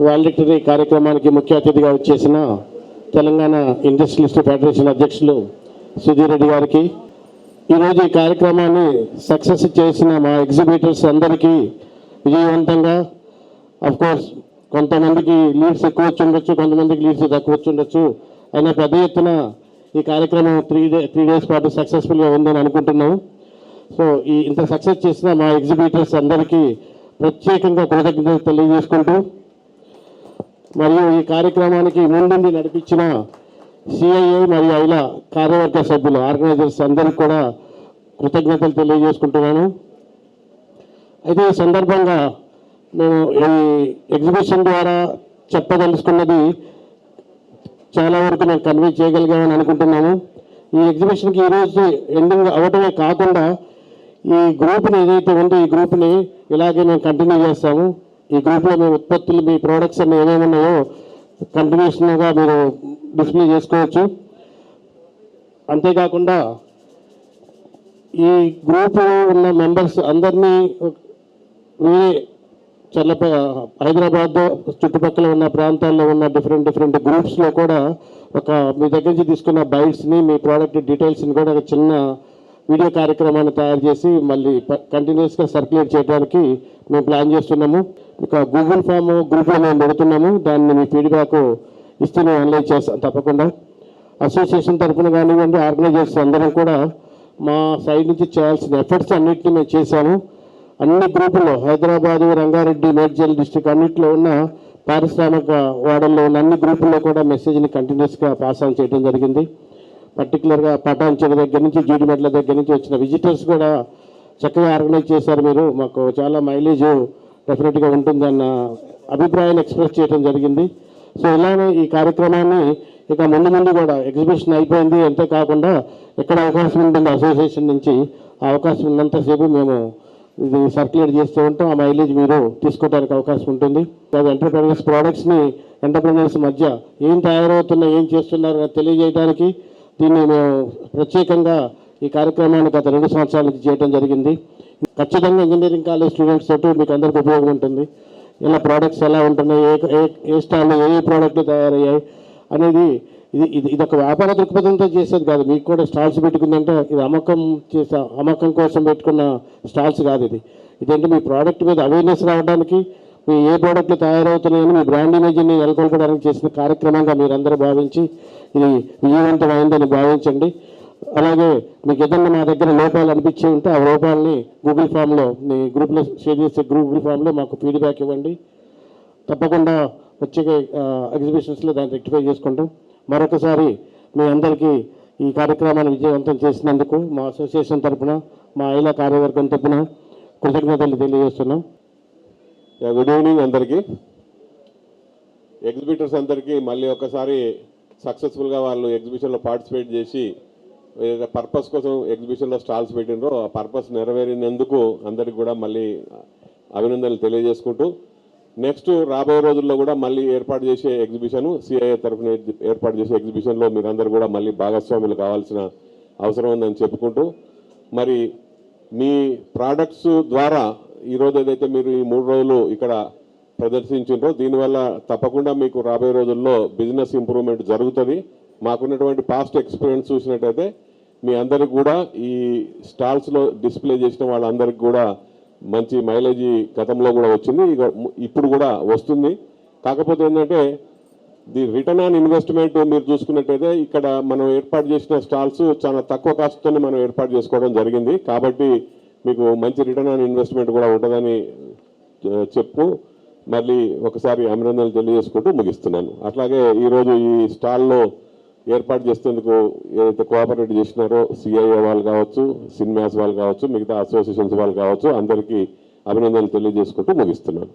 Voluntary కార్యక్రమానికి ముఖ్య అతిథిగా వచ్చేసిన తెలంగాణ ఇండస్ట్రియలిస్ట్ ఫెడరేషన్ అధ్యక్షులు సుధీర్ రెడ్డి గారికి, ఈరోజు ఈ కార్యక్రమాన్ని సక్సెస్ చేసిన మా ఎగ్జిబిటర్స్ అందరికీ విజయవంతంగా, కోర్స్ కొంతమందికి లీడ్స్ ఎక్కువ వచ్చి ఉండొచ్చు, కొంతమందికి లీడ్స్ తక్కువ వచ్చి ఉండొచ్చు, అయినా పెద్ద ఎత్తున ఈ కార్యక్రమం త్రీ డేస్ పాటు సక్సెస్ఫుల్గా ఉందని అనుకుంటున్నాము. సో ఇంత సక్సెస్ చేసిన మా ఎగ్జిబిటర్స్ అందరికీ ప్రత్యేకంగా కృతజ్ఞతలు తెలియజేసుకుంటూ, మరియు ఈ కార్యక్రమానికి ముందుండి నడిపించిన సిఐఏ మరియు ఐలా కార్యవర్గ సభ్యులు, ఆర్గనైజర్స్ అందరికీ కూడా కృతజ్ఞతలు తెలియజేసుకుంటున్నాను. అయితే ఈ సందర్భంగా మేము ఈ ఎగ్జిబిషన్ ద్వారా చెప్పదలుచుకున్నది చాలా వరకు మేము కన్వే చేయగలిగామని అనుకుంటున్నాము. ఈ ఎగ్జిబిషన్కి ఈరోజు ఎండింగ్ అవ్వటమే కాకుండా ఈ గ్రూప్ని ఏదైతే ఉందో ఈ గ్రూప్ని ఇలాగే మేము కంటిన్యూ చేస్తాము. ఈ గ్రూప్లో మీ ఉత్పత్తులు, మీ ప్రోడక్ట్స్ అన్ని ఏమేమి ఉన్నాయో కంటిన్యూషన్గా మీరు డిస్ప్లే చేసుకోవచ్చు. అంతేకాకుండా ఈ గ్రూప్లో ఉన్న మెంబర్స్ అందరినీ వేరే హైదరాబాద్ చుట్టుపక్కల ఉన్న ప్రాంతాల్లో ఉన్న డిఫరెంట్ గ్రూప్స్లో కూడా మీ దగ్గర నుంచి తీసుకున్న బైట్స్ని, మీ ప్రోడక్ట్ డీటెయిల్స్ని కూడా ఒక చిన్న వీడియో కార్యక్రమాన్ని తయారు చేసి మళ్ళీ కంటిన్యూస్గా సర్క్యులేట్ చేయడానికి మేము ప్లాన్ చేస్తున్నాము. ఇక గూగుల్ ఫామ్ గ్రూప్లో మేము పెడుతున్నాము. దాన్ని మీ ఫీడ్బ్యాక్ ఇస్తే మేము అనలైజ్ చేస్తాం తప్పకుండా. అసోసియేషన్ తరఫున కానివ్వండి, ఆర్గనైజర్స్ అందరం కూడా మా సైడ్ నుంచి చేయాల్సిన ఎఫర్ట్స్ అన్నింటినీ మేము చేశాము. అన్ని గ్రూపుల్లో హైదరాబాదు, రంగారెడ్డి, మేడ్చల్ డిస్టిక్ అన్నింటిలో ఉన్న పారిశ్రామిక వాడల్లో ఉన్న అన్ని గ్రూపుల్లో కూడా మెసేజ్ని కంటిన్యూస్గా పాస్ ఆన్ చేయడం జరిగింది. పర్టికులర్గా పటాన్చెరు దగ్గర నుంచి, జీడిమెట్ల దగ్గర నుంచి వచ్చిన విజిటర్స్ కూడా చక్కగా ఆర్గనైజ్ చేశారు. మీరు మాకు చాలా మైలేజ్ డెఫినెట్గా ఉంటుందన్న అభిప్రాయాన్ని ఎక్స్ప్రెస్ చేయడం జరిగింది. సో ఇలానే ఈ కార్యక్రమాన్ని ఇక ముందు కూడా ఎగ్జిబిషన్ అయిపోయింది అంతే కాకుండా ఎక్కడ అవకాశం ఉంటుంది అసోసియేషన్ నుంచి ఆ అవకాశం ఉన్నంతసేపు మేము ఇది సర్క్యులేట్ చేస్తూ ఉంటాం. ఆ మైలేజ్ మీరు తీసుకోవడానికి అవకాశం ఉంటుంది. అది ఎంటర్ప్రెన్యూర్స్ ప్రోడక్ట్స్ని ఎంటర్ప్రెన్యూర్స్ మధ్య ఏం తయారవుతున్నాయి, ఏం చేస్తున్నారు తెలియజేయడానికి దీన్ని మేము ప్రత్యేకంగా ఈ కార్యక్రమాన్ని గత 2 సంవత్సరాల నుంచి చేయడం జరిగింది. ఖచ్చితంగా ఇంజనీరింగ్ కాలేజ్ స్టూడెంట్స్ తోటి మీకు అందరికీ ఉపయోగం ఉంటుంది. ఇలా ప్రోడక్ట్స్ ఎలా ఉంటున్నాయి, ఏ స్టాల్లో ఏ ప్రోడక్ట్లు తయారయ్యాయి అనేది ఇది ఒక వ్యాపార దృక్పథంతో చేసేది కాదు. మీకు కూడా స్టాల్స్ పెట్టుకుందంటే ఇది అమ్మకం కోసం పెట్టుకున్న స్టాల్స్ కాదు. ఇదేంటి మీ ప్రోడక్ట్ మీద అవేర్నెస్ రావడానికి, మీ ఏ ప్రోడక్ట్లు తయారవుతున్నాయని మీ బ్రాండ్ ఇమేజ్ని నెలకొల్పడానికి చేసిన కార్యక్రమంగా మీరందరూ భావించి ఇది విజయవంతమైందని భావించండి. అలాగే మీకు ఏదన్నా మా దగ్గర లోపాలు అనిపించి ఉంటే ఆ లోపాలని గూగుల్ ఫామ్లో, మీ గ్రూప్లో షేర్ చేసే గూగుల్ ఫామ్లో మాకు ఫీడ్బ్యాక్ ఇవ్వండి. తప్పకుండా వచ్చే ఎగ్జిబిషన్స్లో దాన్ని రెక్టిఫై చేసుకుంటాం. మరొకసారి మీ అందరికీ ఈ కార్యక్రమాన్ని విజయవంతం చేసినందుకు మా అసోసియేషన్ తరఫున, మా ఐలా కార్యవర్గం తరఫున కృతజ్ఞతలు తెలియజేస్తున్నాం. గుడ్ ఈవినింగ్ అందరికీ. ఎగ్జిబిటర్స్ అందరికీ మళ్ళీ ఒకసారి సక్సెస్ఫుల్గా వాళ్ళు ఎగ్జిబిషన్లో పార్టిసిపేట్ చేసి ఏదైతే పర్పస్ కోసం ఎగ్జిబిషన్లో స్టాల్స్ పెట్టినరో ఆ పర్పస్ నెరవేరినందుకు అందరికీ కూడా మళ్ళీ అభినందనలు తెలియజేసుకుంటూ, నెక్స్ట్ రాబోయే రోజుల్లో కూడా మళ్ళీ ఏర్పాటు చేసే ఎగ్జిబిషన్, సిఐఏ తరఫున ఏర్పాటు చేసే ఎగ్జిబిషన్లో మీరందరూ కూడా మళ్ళీ భాగస్వాములు కావాల్సిన అవసరం ఉందని చెప్పుకుంటూ, మరి మీ ప్రోడక్ట్స్ ద్వారా ఈరోజు ఏదైతే మీరు ఈ 3 రోజులు ఇక్కడ ప్రదర్శించారో దీనివల్ల తప్పకుండా మీకు రాబోయే రోజుల్లో బిజినెస్ ఇంప్రూవ్మెంట్ జరుగుతుంది. మాకున్నటువంటి పాస్ట్ ఎక్స్పీరియన్స్ చూసినట్టయితే మీ అందరికి కూడా ఈ స్టాల్స్లో డిస్ప్లే చేసిన వాళ్ళందరికీ కూడా మంచి మైలేజీ గతంలో కూడా వచ్చింది, ఇప్పుడు కూడా వస్తుంది. కాకపోతే ఏంటంటే ది రిటర్న్ ఆన్ ఇన్వెస్ట్మెంట్ మీరు చూసుకున్నట్టయితే ఇక్కడ మనం ఏర్పాటు చేసిన స్టాల్స్ చాలా తక్కువ కాస్ట్తోనే మనం ఏర్పాటు చేసుకోవడం జరిగింది. కాబట్టి మీకు మంచి రిటర్న్ ఆన్ ఇన్వెస్ట్మెంట్ కూడా ఉంటుందని చెప్పు మళ్ళీ ఒకసారి అభినందనలు తెలియజేసుకుంటూ ముగిస్తున్నాను. అట్లాగే ఈరోజు ఈ స్టాల్లో ఏర్పాటు చేసేందుకు ఏదైతే కోఆపరేట్ చేసినారో సిఐఏ వాళ్ళు కావచ్చు, సిన్మాస్ వాళ్ళు కావచ్చు, మిగతా అసోసియేషన్స్ వాళ్ళు కావచ్చు, అందరికీ అభినందనలు తెలియజేసుకుంటూ ముగిస్తున్నాను.